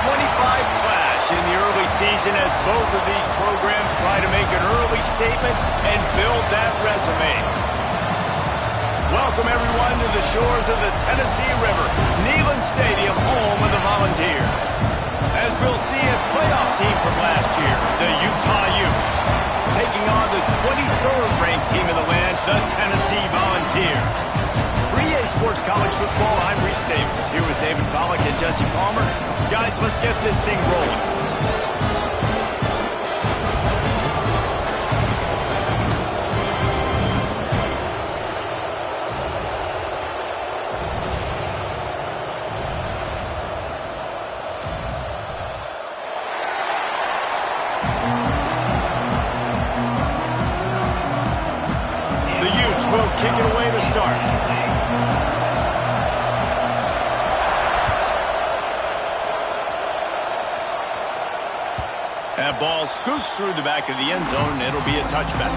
clash in the early season as both of these programs try to make an early statement and build that resume. Welcome, everyone, to the shores of the Tennessee River, Neyland Stadium, home of the Volunteers. As we'll see, a playoff team from last year, the Utah Utes, taking on the 23rd ranked team in the land, the Tennessee Volunteers. 3A Sports College Football, I'm Reese Davis, here with David Pollack and Jesse Palmer. Guys, let's get this thing rolling. Kick it away to start. That ball scoots through the back of the end zone, and it'll be a touchback.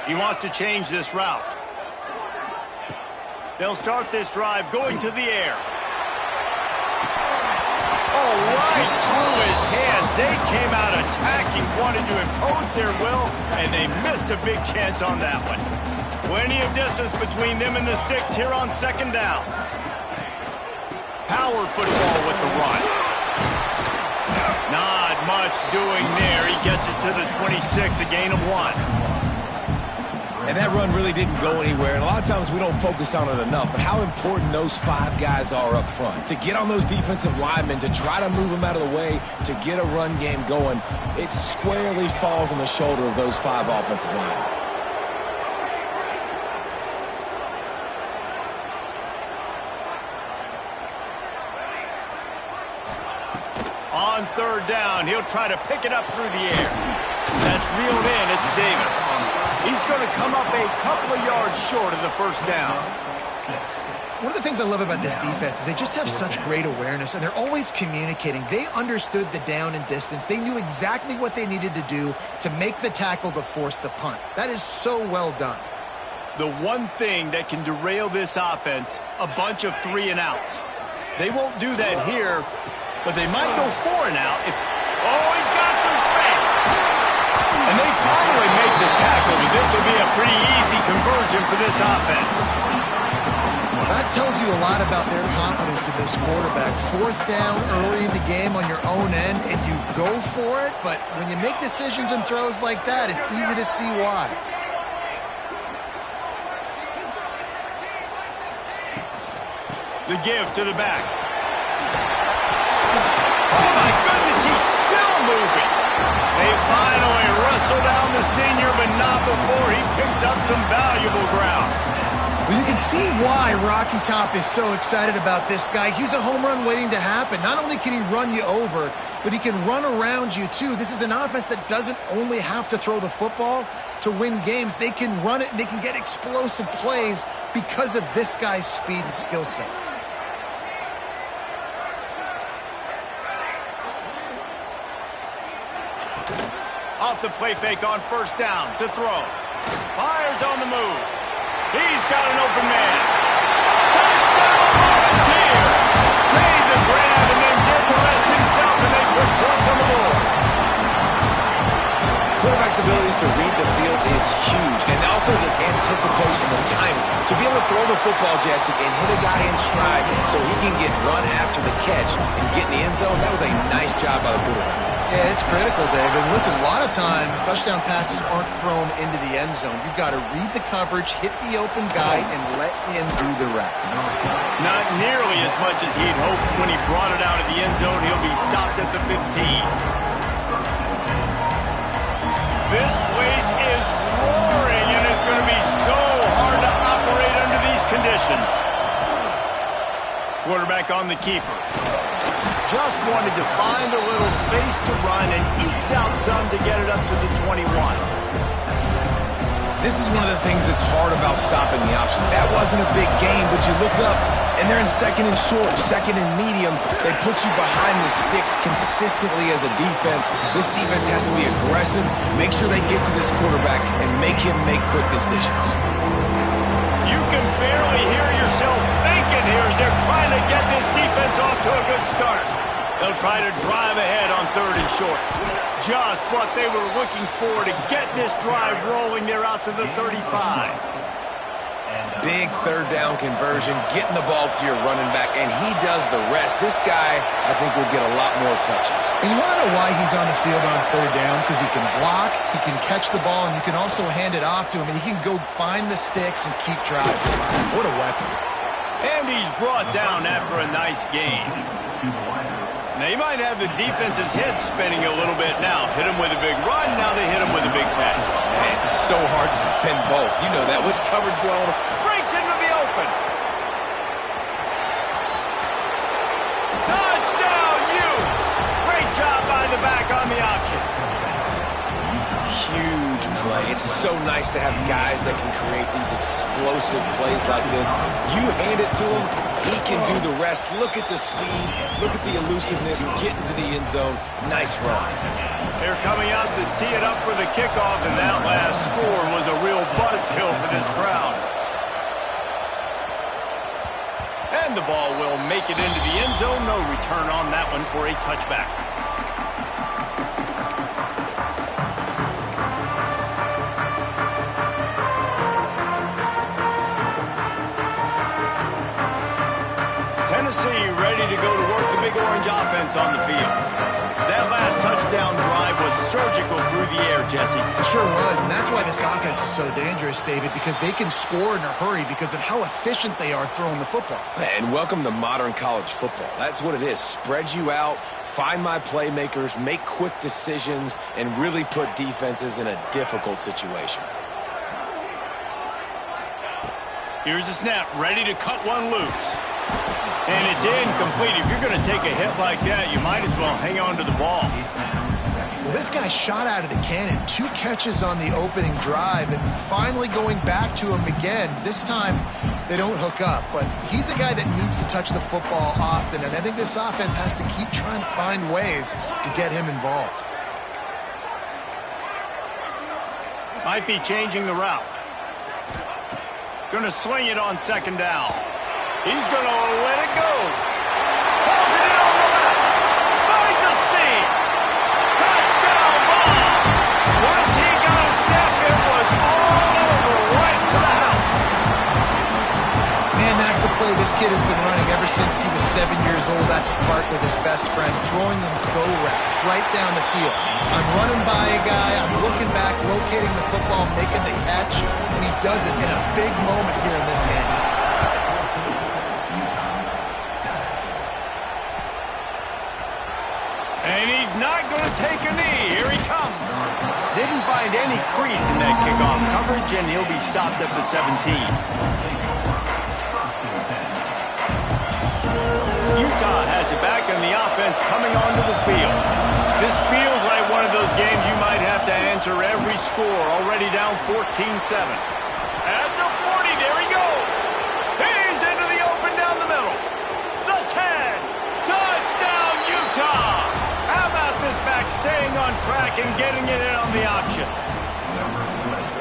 He wants to change this route. They'll start this drive going to the air. Oh, right through his hands. They came out attacking, wanted to impose their will, and they missed a big chance on that one. Plenty of distance between them and the sticks here on second down. Power football with the run. Not much doing there. He gets it to the 26, a gain of 1. And that run really didn't go anywhere. And a lot of times we don't focus on it enough, but how important those 5 guys are up front. To get on those defensive linemen, to try to move them out of the way, to get a run game going, it squarely falls on the shoulder of those 5 offensive linemen. On third down, he'll try to pick it up through the air. That's reeled in. It's Davis. He's going to come up a couple of yards short of the first down. One of the things I love about this defense is they just have such great awareness, and they're always communicating. They understood the down and distance. They knew exactly what they needed to do to make the tackle to force the punt. That is so well done. The one thing that can derail this offense, a bunch of 3 and outs. They won't do that here, but they might go 4 and out if... Oh, he's got some space! And they finally make the tackle, but this will be a pretty easy conversion for this offense. Well, that tells you a lot about their confidence in this quarterback. 4th down early in the game on your own end, and you go for it, but when you make decisions and throws like that, it's easy to see why. The give to the back. Oh, my goodness, he's still moving. They finally wrestle down the senior, but not before he picks up some valuable ground. Well, you can see why Rocky Top is so excited about this guy. He's a home run waiting to happen. Not only can he run you over, but he can run around you, too. This is an offense that doesn't only have to throw the football to win games. They can run it, and they can get explosive plays because of this guy's speed and skill set. Off the play fake on first down to throw. Fires on the move. He's got an open man. Touchdown Volunteer! Made the grab and then did the rest himself, and they put points on the board. Quarterback's abilities to read the field is huge, and also the anticipation, the time to be able to throw the football, Jesse, and hit a guy in stride so he can get run after the catch and get in the end zone. That was a nice job by the quarterback. Yeah, it's critical, David. Listen, a lot of times touchdown passes aren't thrown into the end zone. You've got to read the coverage, hit the open guy, and let him do the rest. Not nearly as much as he'd hoped when he brought it out of the end zone. He'll be stopped at the 15. This place is roaring, and it's going to be so hard to operate under these conditions. Quarterback on the keeper. Just wanted to find a little space to run and ekes out some to get it up to the 21. This is one of the things that's hard about stopping the option. That wasn't a big gain, but you look up, and they're in second and short, second and medium. They put you behind the sticks consistently as a defense. This defense has to be aggressive, make sure they get to this quarterback, and make him make quick decisions. You can barely hear yourself thinking here as they're trying to get this defense off to a good start. They'll try to drive ahead on 3rd and short. Just what they were looking for to get this drive rolling. They're out to the 35. Big 3rd down conversion, getting the ball to your running back, and he does the rest. This guy, I think, will get a lot more touches. And you want to know why he's on the field on 3rd down? Because he can block, he can catch the ball, and you can also hand it off to him, and he can go find the sticks and keep drives alive. What a weapon. And he's brought down after a nice gain. Now, you might have the defense's head spinning a little bit now. Hit him with a big run, now they hit him with a big pass. It's so hard to defend both. You know that. Which coverage thrown? Breaks into the open. Touchdown, Utes! Great job by the back on the option. Huge play. It's so nice to have guys that can create these explosive plays like this. You hand it to him, he can do the rest. Look at the speed, look at the elusiveness, get into the end zone. Nice run. They're coming out to tee it up for the kickoff, and that last score was a real buzzkill for this crowd. And the ball will make it into the end zone. No return on that one for a touchback. Tennessee ready to go to work the Big Orange offense on the field. That last touchdown drive was surgical through the air, Jesse. It sure was, and that's why this offense is so dangerous, David, because they can score in a hurry because of how efficient they are throwing the football. And welcome to modern college football. That's what it is. Spread you out, find my playmakers, make quick decisions, and really put defenses in a difficult situation. Here's the snap, ready to cut one loose. And it's incomplete. If you're going to take a hit like that, you might as well hang on to the ball. Well, this guy shot out of the cannon. 2 catches on the opening drive, and finally going back to him again. This time, they don't hook up, but he's a guy that needs to touch the football often, and I think this offense has to keep trying to find ways to get him involved. Might be changing the route. Going to swing it on 2nd down. He's going to let it go. Holds it in on the left. Finds a seam. Touchdown ball. Once he got a step, it was all over right to the house. Man, that's a play this kid has been running ever since he was 7 years old at the park with his best friend, throwing them go routes right down the field. I'm running by a guy, I'm looking back, locating the football, making the catch, and he does it in a big moment here in this game. And he's not going to take a knee. Here he comes. Didn't find any crease in that kickoff coverage, and he'll be stopped at the 17. Utah has it back, and the offense coming onto the field. This feels like one of those games you might have to answer every score. Already down 14-7. At the 40, there he goes. He's into the open down the middle. The 10. Touchdown, Utah. How about this back staying on track and getting it in on the option?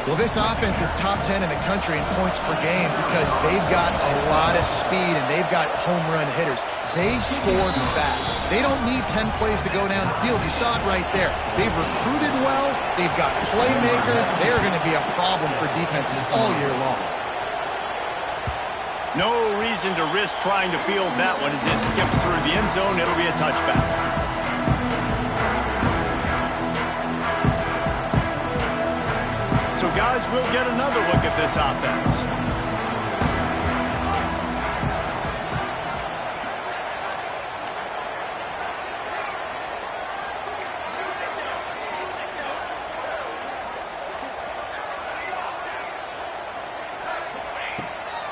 Well, this offense is top 10 in the country in points per game because they've got a lot of speed and they've got home run hitters. They score fast. They don't need 10 plays to go down the field. You saw it right there. They've recruited well. They've got playmakers. They're going to be a problem for defenses all year long. No reason to risk trying to field that one as it skips through the end zone. It'll be a touchback. So, guys, we'll get another look at this offense.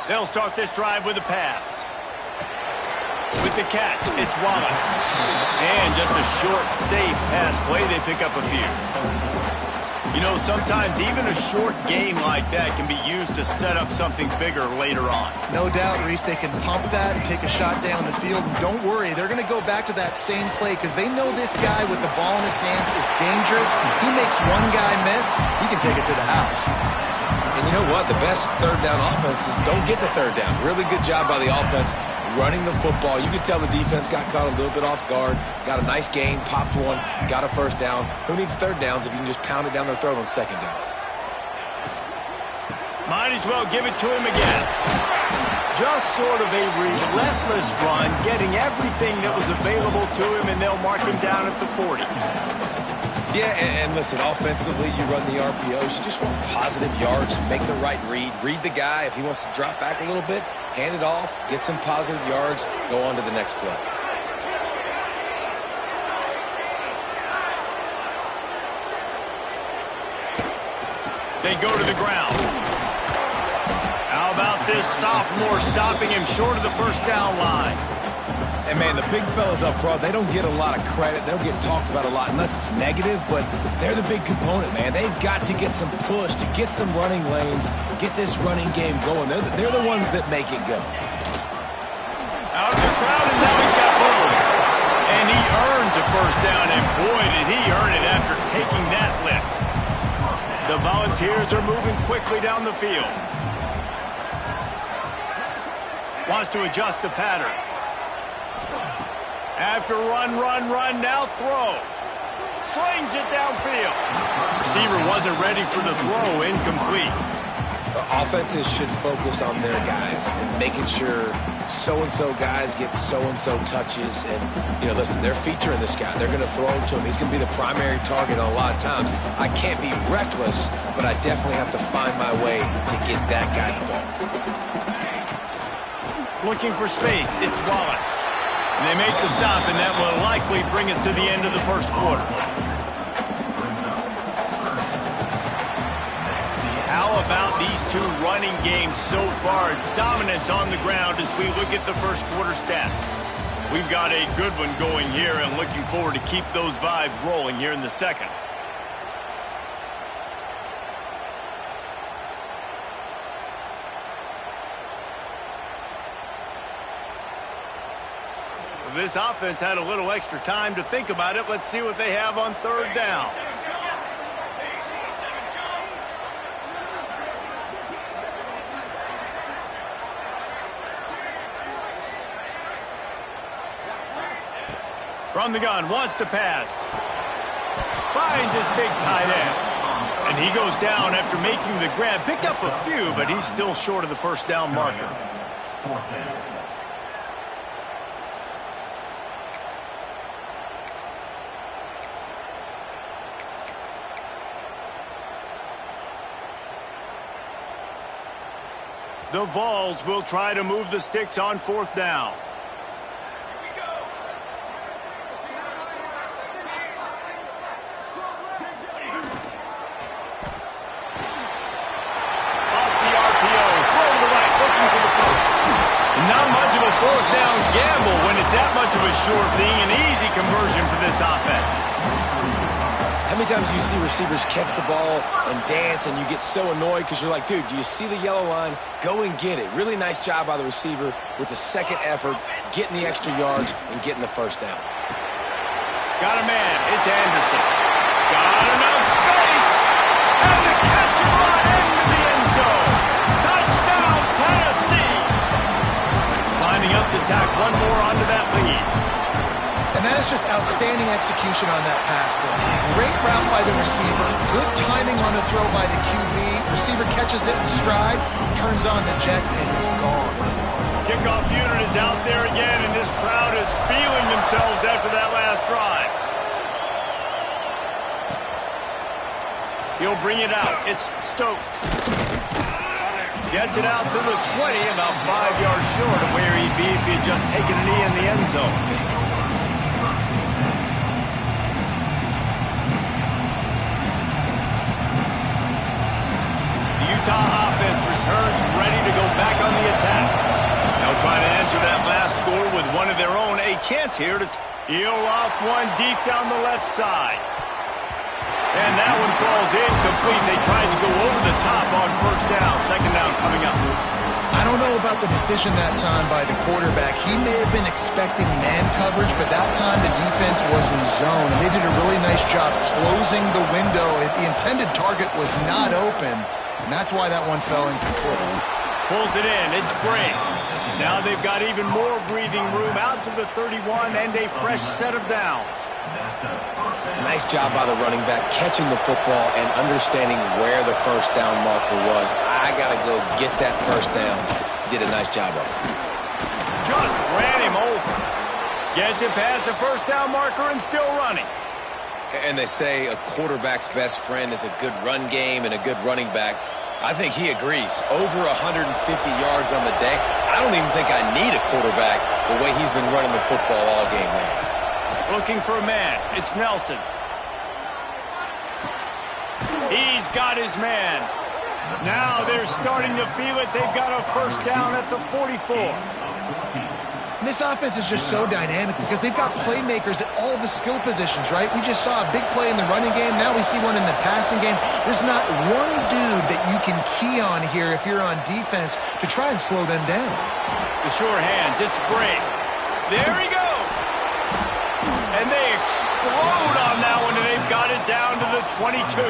They'll start this drive with a pass. With the catch, it's Wallace. And just a short, safe pass play. They pick up a few. You know, sometimes even a short game like that can be used to set up something bigger later on. No doubt, Reese, they can pump that and take a shot down the field. And don't worry, they're going to go back to that same play because they know this guy with the ball in his hands is dangerous. He makes one guy miss, he can take it to the house. And you know what? The best third down offense is don't get the third down. Really good job by the offense running the football. You can tell the defense got caught a little bit off guard, got a nice gain, popped one, got a first down. Who needs third downs if you can just pound it down their throat on second down? Might as well give it to him again. Just sort of a relentless run, getting everything that was available to him, and they'll mark him down at the 40. Yeah, and listen, offensively, you run the RPOs. You just want positive yards, make the right read the guy. If he wants to drop back a little bit, hand it off, get some positive yards, go on to the next play. They go to the ground. How about this sophomore stopping him short of the first down line? And, man, the big fellas up front, they don't get a lot of credit. They don't get talked about a lot unless it's negative, but they're the big component, man. They've got to get some push, to get some running lanes, get this running game going. They're the ones that make it go. Out of the crowd, and now he's got both. And he earns a first down, and boy, did he earn it after taking that lift. The Volunteers are moving quickly down the field. Wants to adjust the pattern. After run, now throw. Slings it downfield. Receiver wasn't ready for the throw, incomplete. The offenses should focus on their guys and making sure so-and-so guys get so-and-so touches. And, you know, listen, they're featuring this guy. They're going to throw him to him. He's going to be the primary target on a lot of times. I can't be reckless, but I definitely have to find my way to get that guy the ball. Looking for space. It's Wallace. And they make the stop, and that will likely bring us to the end of the first quarter. How about these two running games so far? Dominance on the ground as we look at the first quarter stats. We've got a good one going here and looking forward to keep those vibes rolling here in the second. This offense had a little extra time to think about it. Let's see what they have on third down. From the gun, wants to pass. Finds his big tight end. And he goes down after making the grab. Picked up a few, but he's still short of the first down marker. The Vols will try to move the sticks on fourth down. Fourth down gamble when it's that much of a short thing, an easy conversion for this offense. How many times do you see receivers catch the ball and dance and you get so annoyed because you're like, dude, do you see the yellow line? Go and get it. Really nice job by the receiver with the second effort, getting the extra yards and getting the first down. Got a man. It's Anderson. Got enough space. And the catch and run into the end zone. Touchdown, Tennessee. Lining up to tack one more onto that lead. And that is just outstanding execution on that pass play. Great route by the receiver. Good timing on the throw by the QB. Receiver catches it in stride, turns on the jets, and is gone. Kickoff unit is out there again, and this crowd is feeling themselves after that last drive. He'll bring it out. It's Stokes. Gets it out to the 20, about 5 yards short of where he'd be if he had just taken a knee in the end zone. The Utah offense returns ready to go back on the attack. They'll try to answer that last score with one of their own. A chance here to peel off one deep down the left side. And that one falls incomplete. They tried to go over the top on first down. Second down coming up. I don't know about the decision that time by the quarterback. He may have been expecting man coverage, but that time the defense was in zone, and they did a really nice job closing the window. The intended target was not open, and that's why that one fell incomplete. Pulls it in. It's Bray. Now they've got even more breathing room out to the 31 and a fresh set of downs. Nice job by the running back catching the football and understanding where the first down marker was. I got to go get that first down. Did a nice job of it. Just ran him over. Gets it past the first down marker and still running. And they say a quarterback's best friend is a good run game and a good running back. I think he agrees. Over 150 yards on the day. I don't even think I need a quarterback the way he's been running the football all game long. Looking for a man. It's Nelson. He's got his man. Now they're starting to feel it. They've got a first down at the 44. This offense is just so dynamic because they've got playmakers at all the skill positions, right? We just saw a big play in the running game. Now we see one in the passing game. There's not one dude that you can key on here if you're on defense to try and slow them down. The sure hands. It's Bray. There he goes. And they explode on that one, and they've got it down to the 22.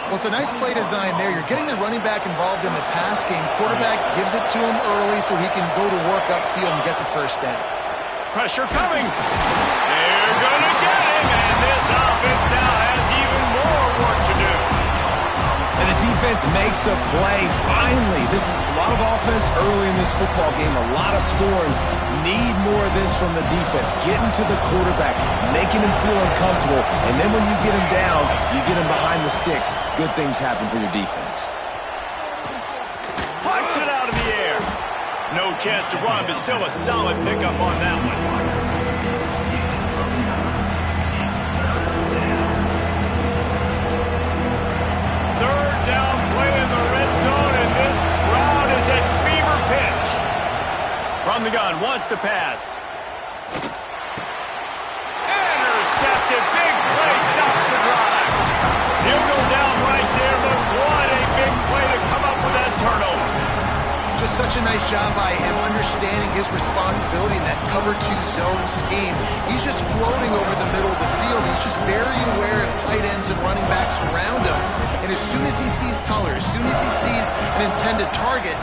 Well, it's a nice play design there. You're getting the running back involved in the pass game. Quarterback gives it to him early so he can go to work upfield and get the first down. Pressure coming. They're going to get him, and this offense now has even more work to do. And the defense makes a play. Finally, this is a lot of offense early in this football game, a lot of scoring. Need more of this from the defense. Getting to the quarterback, making him feel uncomfortable, and then when you get him down, you get him behind the sticks. Good things happen for your defense. Pucks it out of the air. No chance to run, but still a solid pickup on that one. Third down play in the red zone, and this crowd is at fever pitch. From the gun, wants to pass. Intercepted, big play, stops the drive. He'll go down right there, but what a big play to come up with that turnover. Just such a nice job by him understanding his responsibility in that cover 2 zone scheme. He's just floating over the middle of the field. He's just very aware of tight ends and running backs around him. And as soon as he sees color, as soon as he sees an intended target,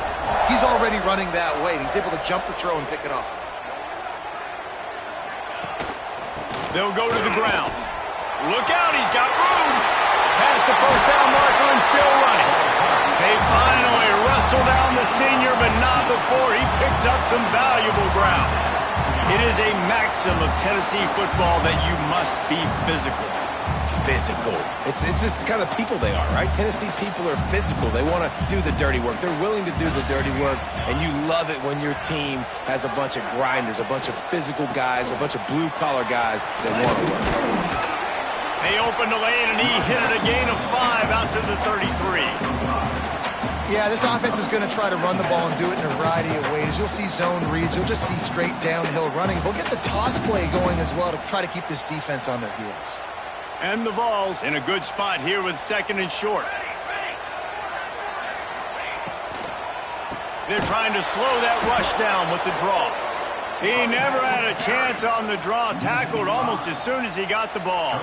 he's already running that way. He's able to jump the throw and pick it off. They'll go to the ground. Look out, he's got room. Past the first down marker and still running. They finally wrestle down the senior, but not before he picks up some valuable ground. It is a maxim of Tennessee football that you must be physical. Physical. It's just kind of people they are, right? Tennessee people are physical. They want to do the dirty work. They're willing to do the dirty work, and you love it when your team has a bunch of grinders, a bunch of physical guys, a bunch of blue-collar guys that want to work. They opened the lane, and he hit it a gain of 5 out to the 33. Yeah, this offense is going to try to run the ball and do it in a variety of ways. You'll see zone reads. You'll just see straight downhill running. They'll get the toss play going as well to try to keep this defense on their heels. And the Vols in a good spot here with second and short. They're trying to slow that rush down with the draw. He never had a chance on the draw. Tackled almost as soon as he got the ball.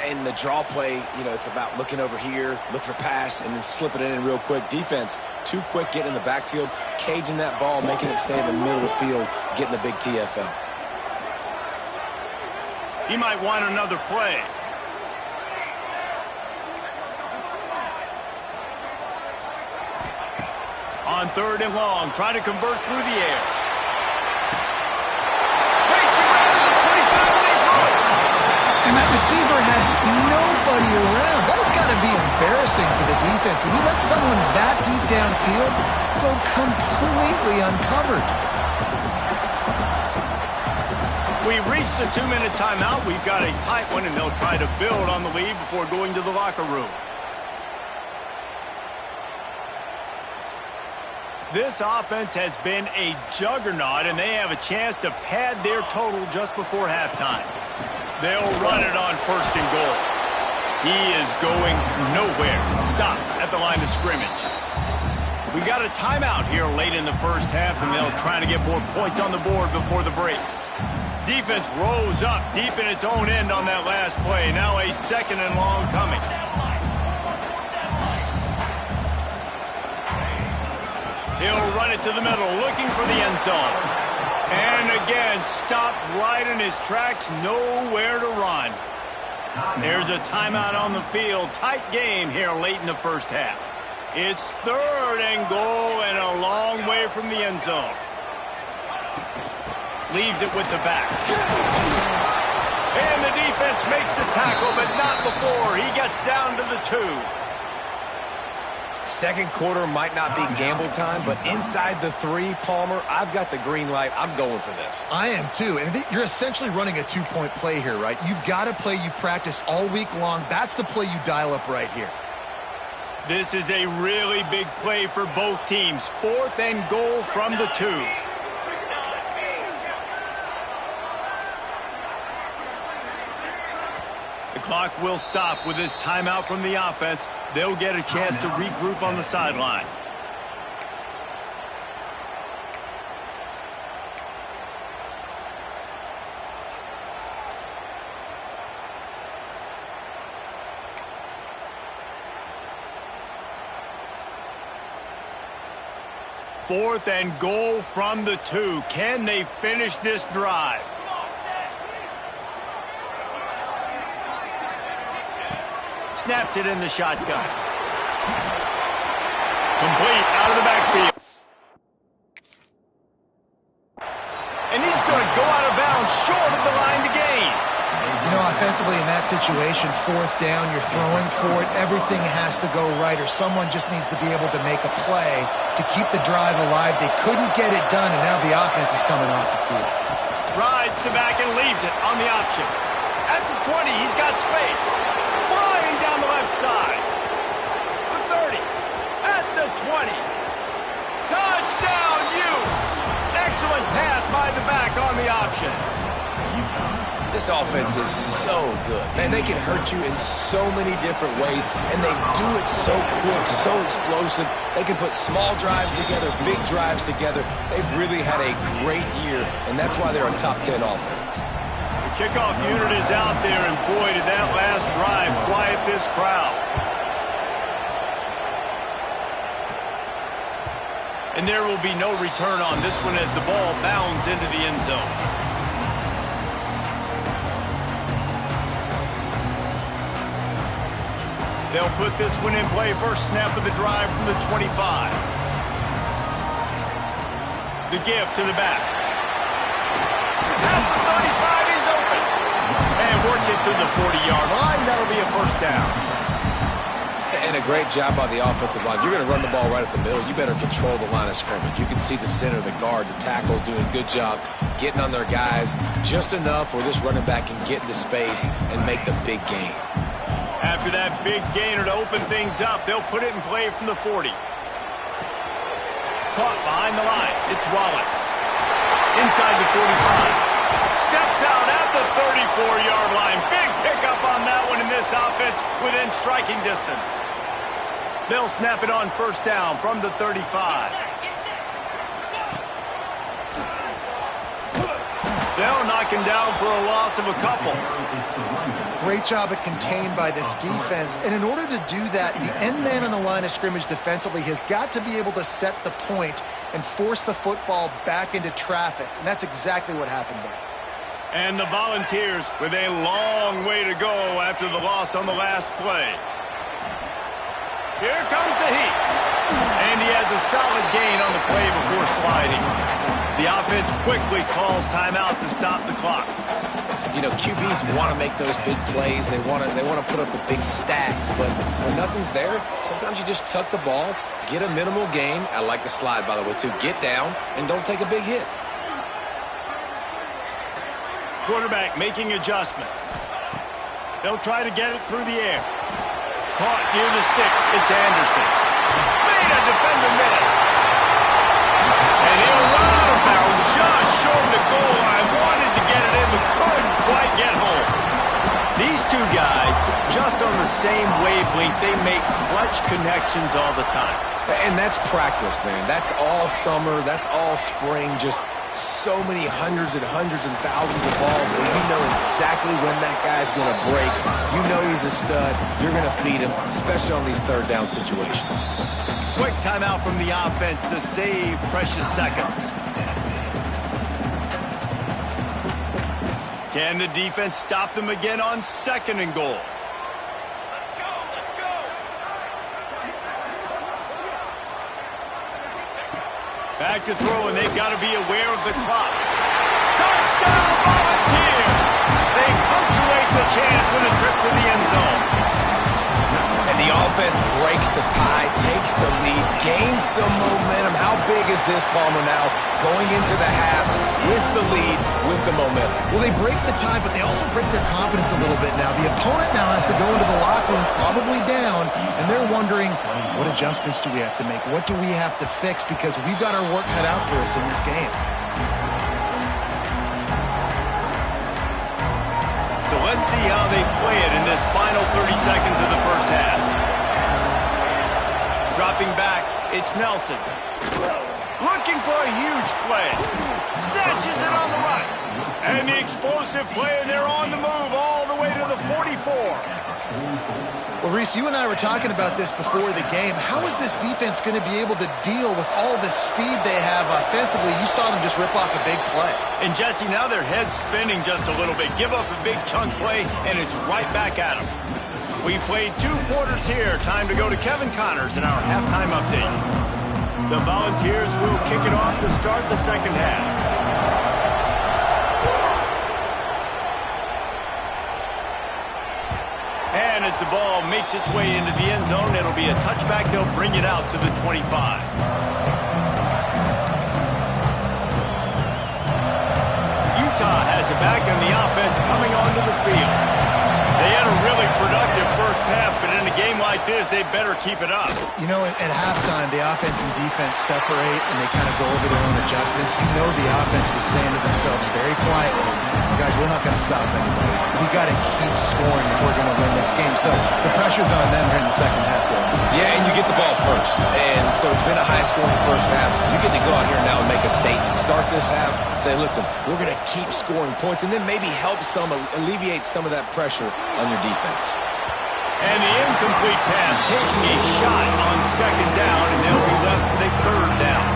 In the draw play, you know, it's about looking over here, look for pass, and then slip it in real quick. Defense, too quick getting in the backfield, caging that ball, making it stay in the middle of the field, getting the big TFL. He might want another play. On third and long, trying to convert through the air. Breaks around to the 25 and he's run. And that receiver had nobody around. That has got to be embarrassing for the defense. When you let someone that deep downfield go completely uncovered. We reached the 2-minute timeout. We've got a tight one, and they'll try to build on the lead before going to the locker room. This offense has been a juggernaut, and they have a chance to pad their total just before halftime. They'll run it on 1st and goal. He is going nowhere. Stop at the line of scrimmage. We got a timeout here late in the first half, and they'll try to get more points on the board before the break. Defense rose up deep in its own end on that last play. Now a 2nd and long coming. He'll run it to the middle, looking for the end zone. And again, stopped right in his tracks, nowhere to run. There's a timeout on the field. Tight game here late in the first half. It's 3rd and goal and a long way from the end zone. Leaves it with the back. And the defense makes the tackle, but not before he gets down to the 2. Second quarter might not be gamble time, but inside the 3, Palmer, I've got the green light. I'm going for this. I am too. And you're essentially running a 2-point play here, right? You've got a play you've practiced all week long. That's the play you dial up right here. This is a really big play for both teams. 4th and goal from the 2. The clock will stop with this timeout from the offense. They'll get a chance to regroup on the sideline. Fourth and goal from the 2. Can they finish this drive? Snapped it in the shotgun. Complete out of the backfield. And he's going to go out of bounds short of the line to gain. You know, offensively in that situation, 4th down, you're throwing for it. Everything has to go right, or someone just needs to be able to make a play to keep the drive alive. They couldn't get it done, and now the offense is coming off the field. Rides the back and leaves it on the option. At the 20, he's got space. Flying down the left side. The 30. At the 20. Touchdown, Utes! Excellent pass by the back on the option. This offense is so good. Man, they can hurt you in so many different ways, and they do it so quick, so explosive. They can put small drives together, big drives together. They've really had a great year, and that's why they're a top 10 offense. The kickoff unit is out there, and boy, did that last drive quiet this crowd. And there will be no return on this one as the ball bounds into the end zone. They'll put this one in play. First snap of the drive from the 25. The give to the back. At the 35, he's open. And works it to the 40-yard line. That'll be a 1st down. And a great job by the offensive line. You're going to run the ball right at the middle. You better control the line of scrimmage. You can see the center, the guard, the tackles doing a good job getting on their guys just enough where this running back can get into space and make the big gain. After that big gainer to open things up, they'll put it in play from the 40. Caught behind the line. It's Wallace. Inside the 45. Steps out at the 34-yard line. Big pickup on that one in this offense within striking distance. They'll snap it on 1st down from the 35. They'll knock him down for a loss of a couple. Great job at contained by this defense. And in order to do that, the end man on the line of scrimmage defensively has got to be able to set the point and force the football back into traffic. And that's exactly what happened there. And the Volunteers with a long way to go after the loss on the last play. Here comes the heat. And he has a solid gain on the play before sliding. The offense quickly calls timeout to stop the clock. You know, QBs want to make those big plays. They want to put up the big stats. But when nothing's there, sometimes you just tuck the ball, get a minimal gain. I like the slide, by the way, too. Get down and don't take a big hit. Quarterback making adjustments. They'll try to get it through the air. Caught near the sticks. It's Anderson. Made a defender miss. And he'll run out of bounds just short of the goal line. Wanted to get it in, but couldn't quite get home. same wavelength. They make clutch connections all the time. And that's practice, man. That's all summer. That's all spring. Just so many hundreds and thousands of balls where you know exactly when that guy's going to break. You know he's a stud. You're going to feed him, especially on these third down situations. Quick timeout from the offense to save precious seconds. Can the defense stop them again on 2nd and goal? Back to throw, and they've got to be aware of the clock. Touchdown, Volunteers! They punctuate the chance with a trip to the end zone. And the offense breaks the tie, takes the lead, gains some momentum. How big is this, Palmer, now going into the half with the lead, with the momentum? Well, they break the tie, but they also break their confidence a little bit now. The opponent now has to go into the locker room probably down, and they're wondering, what adjustments do we have to make? What do we have to fix? Because we've got our work cut out for us in this game. So let's see how they play it in this final 30 seconds of the first half. Dropping back, it's Nelson. Looking for a huge play. Snatches it on the right. And the explosive play, and they're on the move all the way to the 44. Well, Reese, you and I were talking about this before the game. How is this defense going to be able to deal with all the speed they have offensively? You saw them just rip off a big play. And, Jesse, now their head's spinning just a little bit. Give up a big chunk play, and it's right back at them. We played 2 quarters here. Time to go to Kevin Connors in our halftime update. The Volunteers will kick it off to start the second half. And as the ball makes its way into the end zone, it'll be a touchback. They'll bring it out to the 25. Utah has it back, and the offense coming onto the field. They had a really productive first half, but in a game like this, they better keep it up. You know, at halftime, the offense and defense separate, and they kind of go over their own adjustments. You know the offense was saying to themselves very quietly, guys, we're not going to stop anybody. We got to keep scoring if we're going to win this game. So the pressure's on them here in the second half, though. Yeah, and you get the ball first. And so it's been a high-scoring first half. You get to go out here now and make a statement. Start this half, say, listen, we're going to keep scoring points, and then maybe help alleviate some of that pressure on your defense. And the incomplete pass taking a shot on 2nd down, and they'll be left with a 3rd down.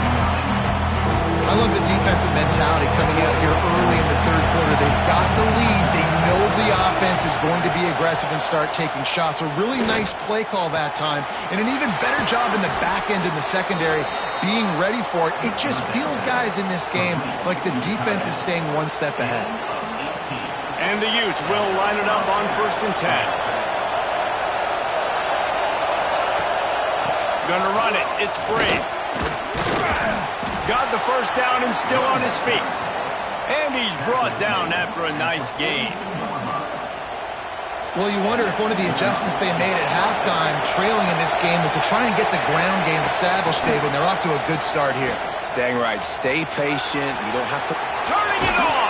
I love the defensive mentality coming out here early in the 3rd quarter. They've got the lead. They know the offense is going to be aggressive and start taking shots. A really nice play call that time, and an even better job in the back end in the secondary being ready for it. It just feels, guys, in this game like the defense is staying one step ahead. And the Utes will line it up on 1st and 10. Gonna run it. It's Brave. Got the first down and still on his feet. And he's brought down after a nice gain. Well, you wonder if one of the adjustments they made at halftime, trailing in this game, was to try and get the ground game established, David, and they're off to a good start here. Dang right. Stay patient. You don't have to... Turning it on!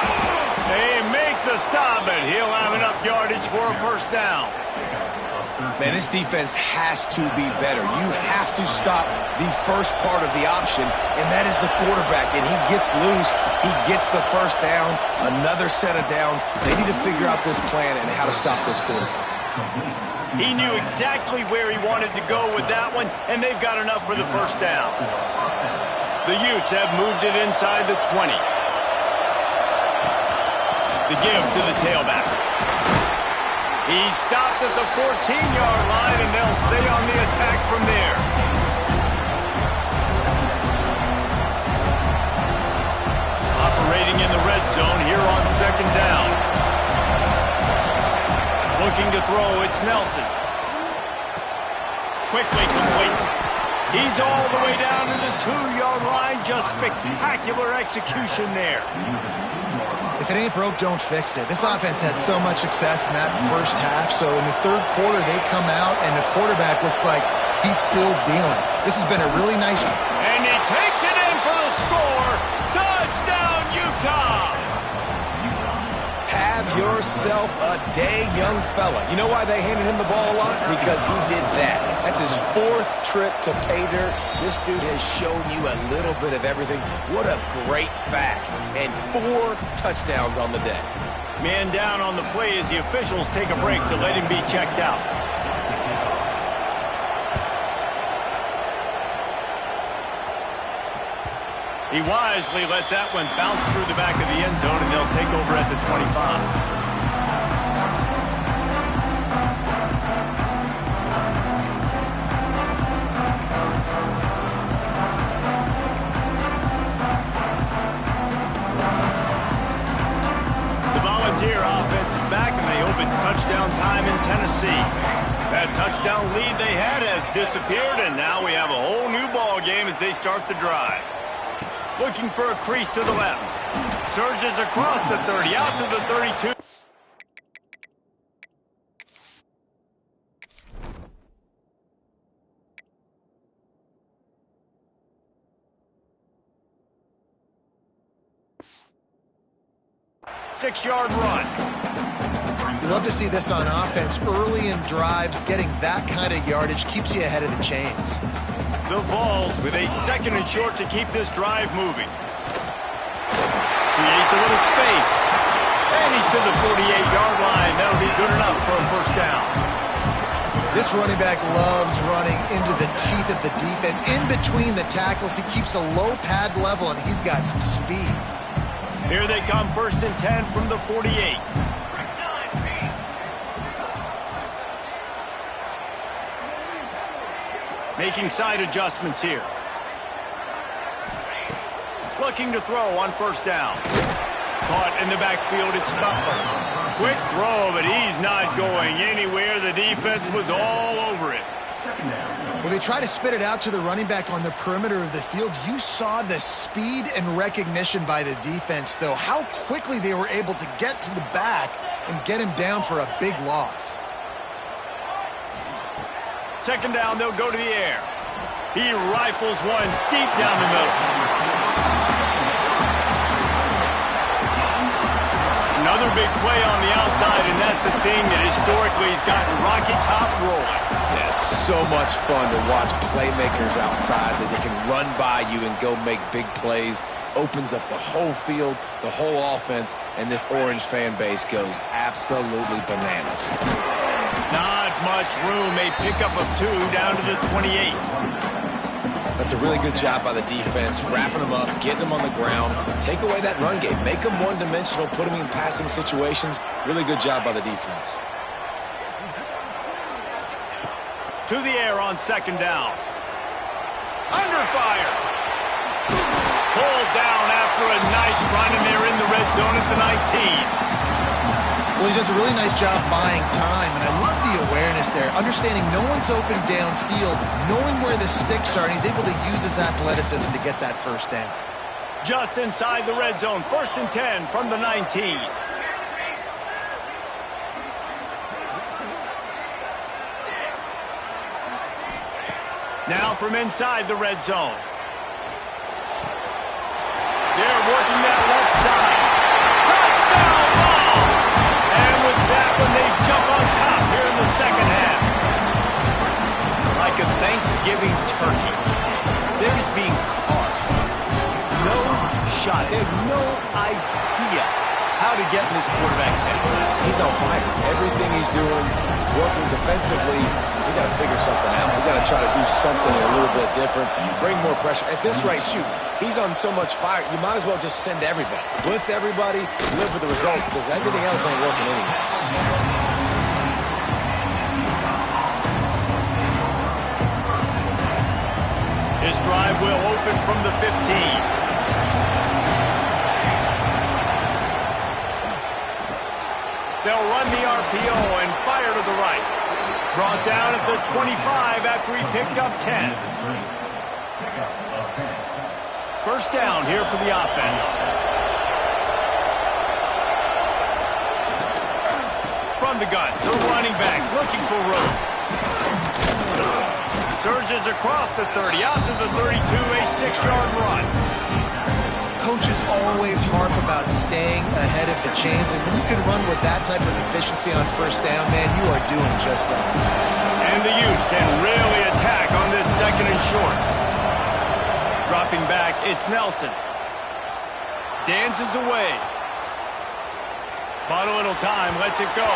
They make the stop, but he'll have enough yardage for a 1st down. Man, this defense has to be better. You have to stop the first part of the option, and that is the quarterback. And he gets loose. He gets the 1st down, another set of downs. They need to figure out this plan and how to stop this quarterback. He knew exactly where he wanted to go with that one, and they've got enough for the 1st down. The Utes have moved it inside the 20. The give to the tailback. He's stopped at the 14-yard line, and they'll stay on the attack from there. Operating in the red zone here on 2nd down. Looking to throw, it's Nelson. Quickly complete. He's all the way down to the 2-yard line. Just spectacular execution there. If it ain't broke, don't fix it. This offense had so much success in that first half, so in the 3rd quarter, they come out, and the quarterback looks like he's still dealing. This has been a really nice... And he takes it in for the score. Touchdown, Utah! Have your yourself a day, young fella. You know why they handed him the ball a lot? Because he did that. That's his 4th trip to pay dirt. This dude has shown you a little bit of everything. What a great back. And 4 touchdowns on the day. Man down on the play as the officials take a break to let him be checked out. He wisely lets that one bounce through the back of the end zone, and they'll take over at the 25. The Volunteer offense is back, and they hope it's touchdown time in Tennessee. That touchdown lead they had has disappeared, and now we have a whole new ball game as they start the drive. Looking for a crease to the left. Surges across the 30, out to the 32. Six-yard run. You love to see this on offense. Early in drives, getting that kind of yardage keeps you ahead of the chains. The Vols with a 2nd and short to keep this drive moving. Creates a little space. And he's to the 48-yard line. That'll be good enough for a first down. This running back loves running into the teeth of the defense. In between the tackles, he keeps a low pad level, and he's got some speed. Here they come, 1st and 10 from the 48. Making side adjustments here. Looking to throw on 1st down. Caught in the backfield, it's Butler. Quick throw, but he's not going anywhere. The defense was all over it. Well, they try to spit it out to the running back on the perimeter of the field. You saw the speed and recognition by the defense, though. How quickly they were able to get to the back and get him down for a big loss. 2nd down, they'll go to the air. He rifles one deep down the middle. Another big play on the outside, and that's the thing that historically has gotten Rocky Top rolling. Yeah, so much fun to watch playmakers outside that they can run by you and go make big plays. Opens up the whole field, the whole offense, and this Orange fan base goes absolutely bananas. Not much room. A pickup of 2 down to the 28. That's a really good job by the defense, wrapping them up, getting them on the ground, take away that run game, make them one-dimensional, put them in passing situations. Really good job by the defense. To the air on 2nd down. Under fire. Pulled down after a nice run, and they're in the red zone at the 19. Well, he does a really nice job buying time, and I love the awareness there, understanding no one's open downfield, knowing where the sticks are, and he's able to use his athleticism to get that 1st down. Just inside the red zone, 1st and 10 from the 19. Now from inside the red zone. They're working that left side. Touchdown ball! And with that one, they jump on top here in the 2nd half. Like a Thanksgiving turkey. They're just being carved. No shot. They have no idea how to get in this quarterback's head. He's on fire. Everything he's doing is working defensively. We got to figure something out. We got to try to do something a little bit different. Bring more pressure. At this rate, shoot, he's on so much fire, you might as well just send everybody. Blitz everybody, live with the results, because everything else ain't working anyways. His drive will open from the 15. They'll run the RPO and fire to the right. Brought down at the 25 after he picked up 10. 1st down here for the offense. From the gun, the running back looking for room. Surges across the 30, out to the 32, a 6-yard run. coaches always harp about staying ahead of the chains, and when you can run with that type of efficiency on first down, man, you are doing just that. And the Utes can really attack on this second and short. Dropping back, it's Nelson. Dances away. Bought a little time, lets it go.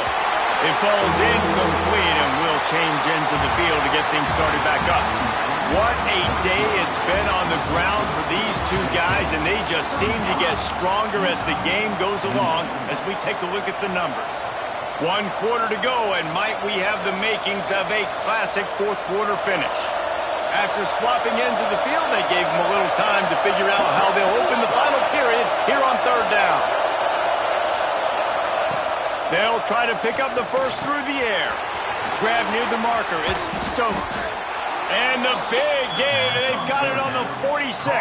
It falls incomplete and will change ends of the field to get things started back up. What a day it's been on the ground for these two guys, and they just seem to get stronger as the game goes along as we take a look at the numbers. 1 quarter to go, and might we have the makings of a classic fourth quarter finish. After swapping ends of the field, they gave them a little time to figure out how they'll open the final period here on third down. They'll try to pick up the first through the air. Grab near the marker, it's Stokes. And the big gain, they've got it on the 46.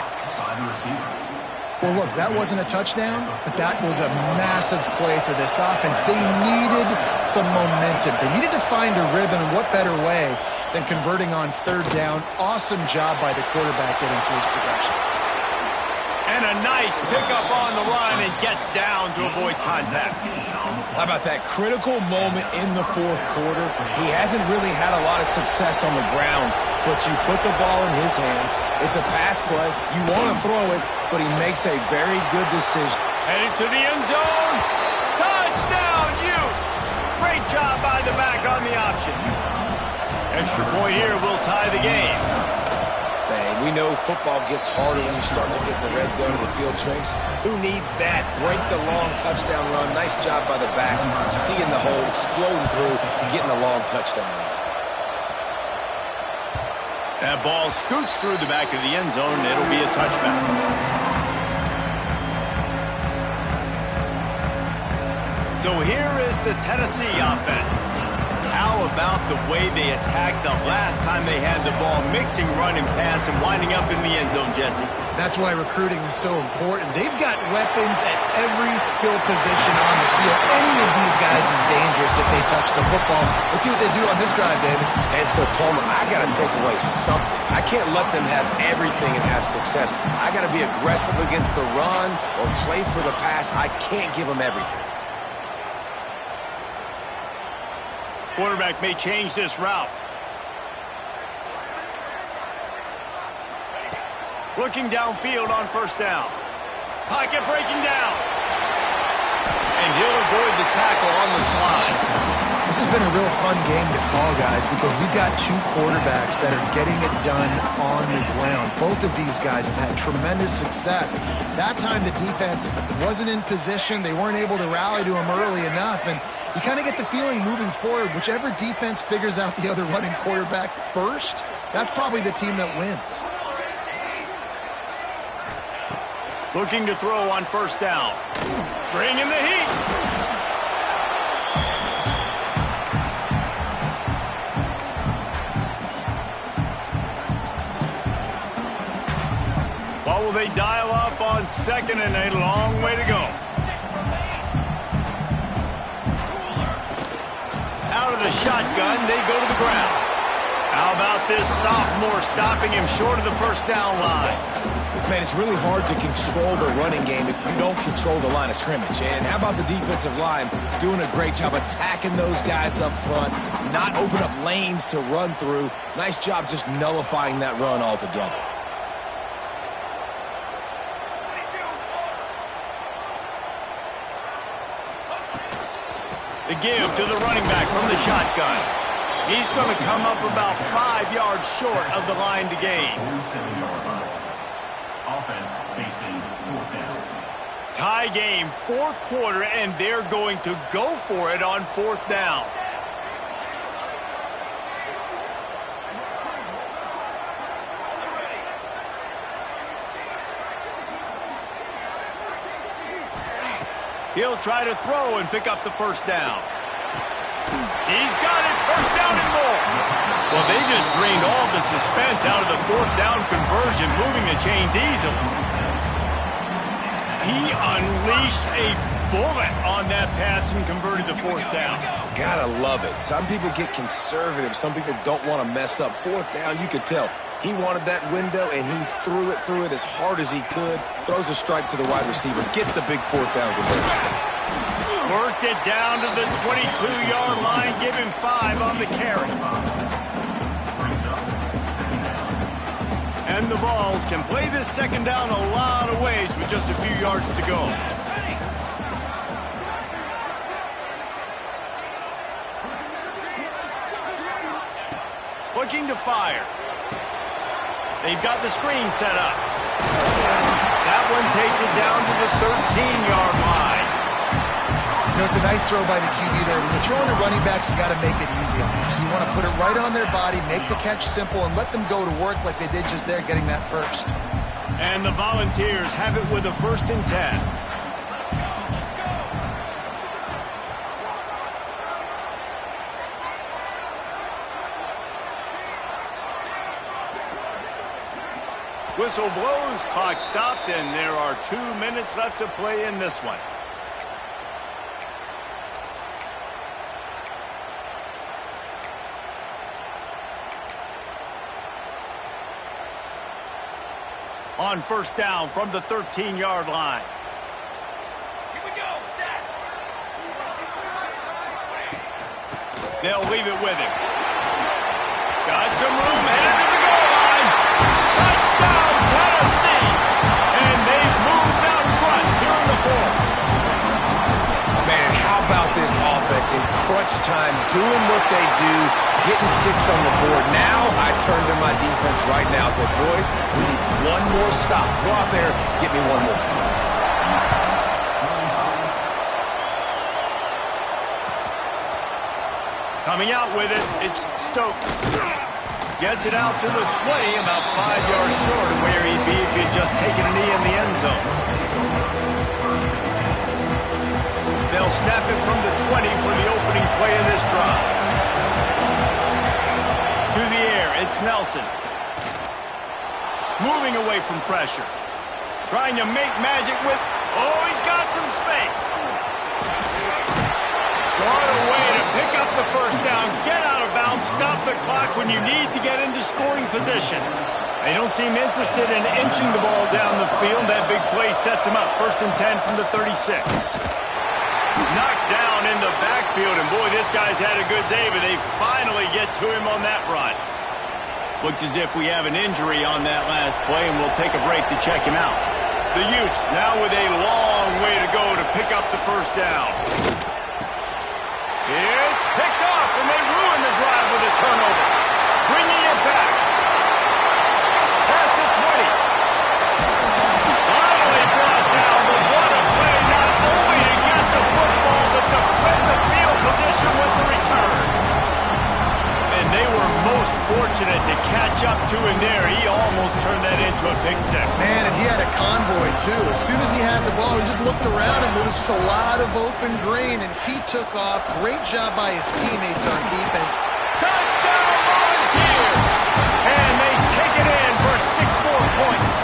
Well, look, that wasn't a touchdown, but that was a massive play for this offense. They needed some momentum. They needed to find a rhythm, and what better way than converting on third down. Awesome job by the quarterback getting through his progression. And a nice pickup on the line and gets down to avoid contact. How about that critical moment in the fourth quarter? He hasn't really had a lot of success on the ground, but you put the ball in his hands. It's a pass play. You want to throw it, but he makes a very good decision. Headed to the end zone. Touchdown, Utes! Great job by the back on the option. Extra point here will tie the game. Man, we know football gets harder when you start to get in the red zone and the field shrinks. Who needs that? Break the long touchdown run. Nice job by the back. Seeing the hole, exploding through, getting a long touchdown run. That ball scoots through the back of the end zone, and it'll be a touchback. So here is the Tennessee offense. How about the way they attacked the last time they had the ball, mixing run and pass and winding up in the end zone, Jesse? That's why recruiting is so important. They've got weapons at every skill position on the field. Any of these guys is dangerous if they touch the football. Let's see what they do on this drive, David. And so, Palmer, I got to take away something. I can't let them have everything and have success. I got to be aggressive against the run or play for the pass. I can't give them everything. Quarterback may change this route. Looking downfield on first down. Pocket breaking down. And he'll avoid the tackle on the slide. This has been a real fun game to call, guys, because we've got two quarterbacks that are getting it done on the ground. Both of these guys have had tremendous success. That time the defense wasn't in position. They weren't able to rally to him early enough, and you kind of get the feeling moving forward, whichever defense figures out the other running quarterback first, that's probably the team that wins. Looking to throw on first down. Bring in the heat. What will they dial up on second and a long way to go? Out of the shotgun, they go to the ground. How about this sophomore stopping him short of the first down line? Man, it's really hard to control the running game if you don't control the line of scrimmage. And how about the defensive line doing a great job attacking those guys up front, not open up lanes to run through. Nice job just nullifying that run altogether. The give to the running back from the shotgun. He's going to come up about 5 yards short of the line to gain. Offense facing fourth down. Tie game, fourth quarter, and they're going to go for it on fourth down. He'll try to throw and pick up the first down. He's got it, first down and more. Well, they just drained all the suspense out of the fourth down conversion, moving the chains easily. He unleashed a bullet on that pass and converted the fourth down. Gotta love it. Some people get conservative. Some people don't want to mess up. Fourth down, you could tell. He wanted that window, and he threw it as hard as he could. Throws a strike to the wide receiver. Gets the big fourth down conversion. Worked it down to the 22-yard line. Give him 5 on the carry. And the Vols can play this second down a lot of ways with just a few yards to go. Looking to fire. They've got the screen set up. That one takes it down to the 13-yard line. You know, it's a nice throw by the QB there. When you're throwing to running backs, you got to make it easy on them. So you want to put it right on their body, make the catch simple, and let them go to work like they did just there, getting that first. And the Volunteers have it with a 1st and 10. Whistle blows, clock stops, and there are 2 minutes left to play in this one. On 1st down from the 13-yard line. Here we go, set. They'll leave it with him. Got some room, headed to the goal line. Touchdown, Tennessee! And they've moved out front here in the 4th. Man, how about this offense in crunch time, doing what they do, getting 6 on the board. Now I turn to my defense right now and say, boys, we need one more stop. Go out there, get me one more. Coming out with it, it's Stokes. Gets it out to the 20, about 5 yards short of where he'd be if he'd just taken a knee in the end zone. They'll snap it from the 20 for the opening play of this drive. To the air, it's Nelson. Moving away from pressure. Trying to make magic with... Oh, he's got some space. What a way to pick up the 1st down, get out of bounds, stop the clock when you need to get into scoring position. They don't seem interested in inching the ball down the field. That big play sets them up. 1st and 10 from the 36. Knocked down in the backfield, and boy, this guy's had a good day, but they finally get to him on that run. Looks as if we have an injury on that last play, and we'll take a break to check him out. The Utes now with a long way to go to pick up the 1st down. It's picked off, and they ruin the drive with a turnover. Bringing it back. Past the 20. Finally brought down, but what a play, not only to get the football, but to win the field position with the return. And they were most fortunate to catch up to him there. He almost turned that into a pick six. Man, and he had a convoy, too. As soon as he had the ball, he just looked around, and there was just a lot of open green, and he took off. Great job by his teammates on defense. Touchdown, Volunteers! And they take it in for 6 more points.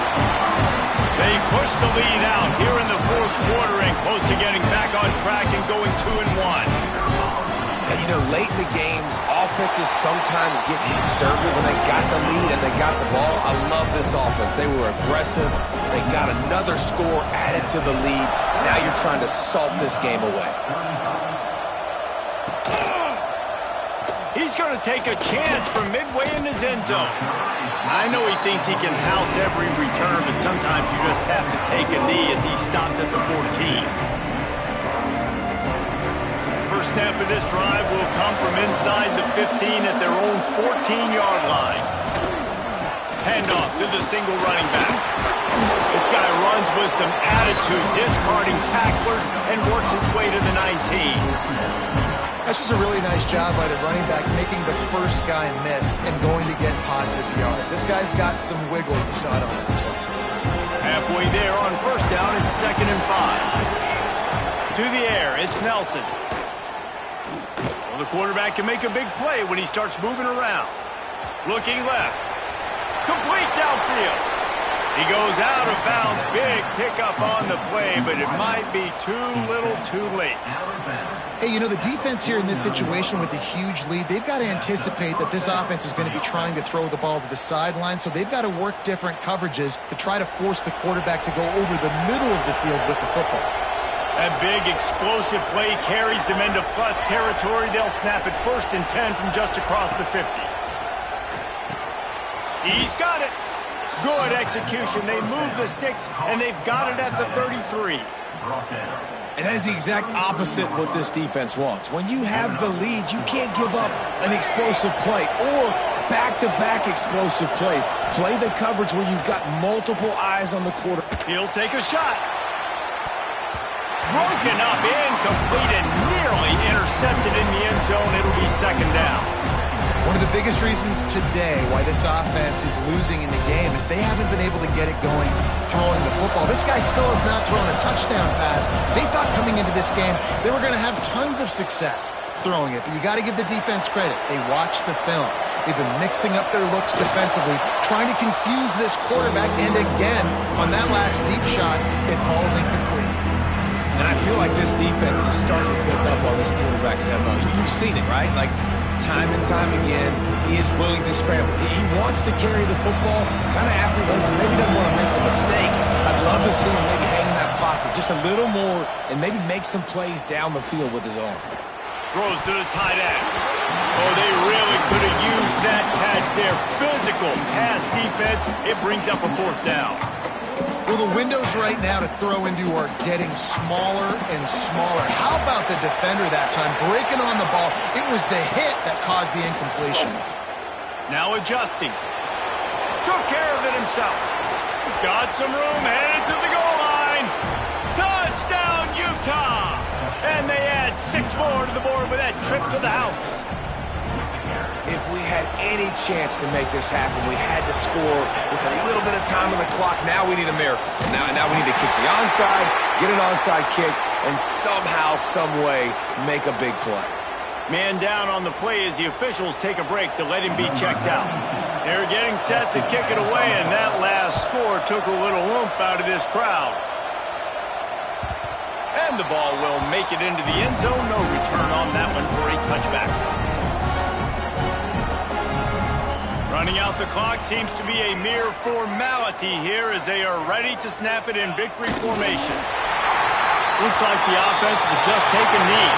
They push the lead out here in the 4th quarter and close to getting back on track and going 2-1. And, you know, late in the games, offenses sometimes get conservative when they got the lead and they got the ball. I love this offense. They were aggressive. They got another score added to the lead. Now you're trying to salt this game away. He's going to take a chance from midway in his end zone. I know he thinks he can house every return, but sometimes you just have to take a knee as he stopped at the 14. First snap of this drive will come from inside the 15 at their own 14-yard line. Handoff to the single running back. This guy runs with some attitude, discarding tacklers, and works his way to the 19. That's just a really nice job by the running back, making the first guy miss and going to get positive yards. This guy's got some wiggle, you saw it on that play. Halfway there on 1st down, it's 2nd and 5. To the air, it's Nelson. Well, the quarterback can make a big play when he starts moving around. Looking left. Complete downfield. He goes out of bounds. Big pickup on the play, but it might be too little too late. Hey, you know, the defense here in this situation with a huge lead, they've got to anticipate that this offense is going to be trying to throw the ball to the sideline, so they've got to work different coverages to try to force the quarterback to go over the middle of the field with the football. That big explosive play carries them into plus territory. They'll snap it 1st and 10 from just across the 50. He's got it. Good execution. They move the sticks, and they've got it at the 33. And that is the exact opposite what this defense wants. When you have the lead, you can't give up an explosive play or back-to-back explosive plays. Play the coverage where you've got multiple eyes on the quarter. He'll take a shot. Broken up, incomplete, and nearly intercepted in the end zone. It'll be 2nd down. One of the biggest reasons today why this offense is losing in the game is they haven't been able to get it going throwing the football. This guy still has not thrown a touchdown pass. They thought coming into this game they were going to have tons of success throwing it, but you got to give the defense credit. They watched the film. They've been mixing up their looks defensively, trying to confuse this quarterback, and again, on that last deep shot, it falls incomplete. And I feel like this defense is starting to pick up on this quarterback's MO. You've seen it, right? Like, time and time again, he is willing to scramble. He wants to carry the football, kind of apprehensive, maybe doesn't want to make a mistake. I'd love to see him maybe hang in that pocket just a little more and maybe make some plays down the field with his arm. Throws to the tight end. Oh, they really could have used that catch there. Physical pass defense. It brings up a 4th down. Well, the windows right now to throw into are getting smaller and smaller. How about the defender that time breaking on the ball? It was the hit that caused the incompletion. Now adjusting. Took care of it himself. Got some room, headed to the goal line. Touchdown, Utah! And they add 6 more to the board with that trip to the house. If we had any chance to make this happen, we had to score with a little bit of time on the clock. Now we need a miracle. Now we need to kick the onside, get an onside kick, and somehow, some way, make a big play. Man down on the play as the officials take a break to let him be checked out. They're getting set to kick it away, and that last score took a little oomph out of this crowd. And the ball will make it into the end zone. No return on that one for a touchback. Running out the clock seems to be a mere formality here as they are ready to snap it in victory formation. Looks like the offense will just take a knee.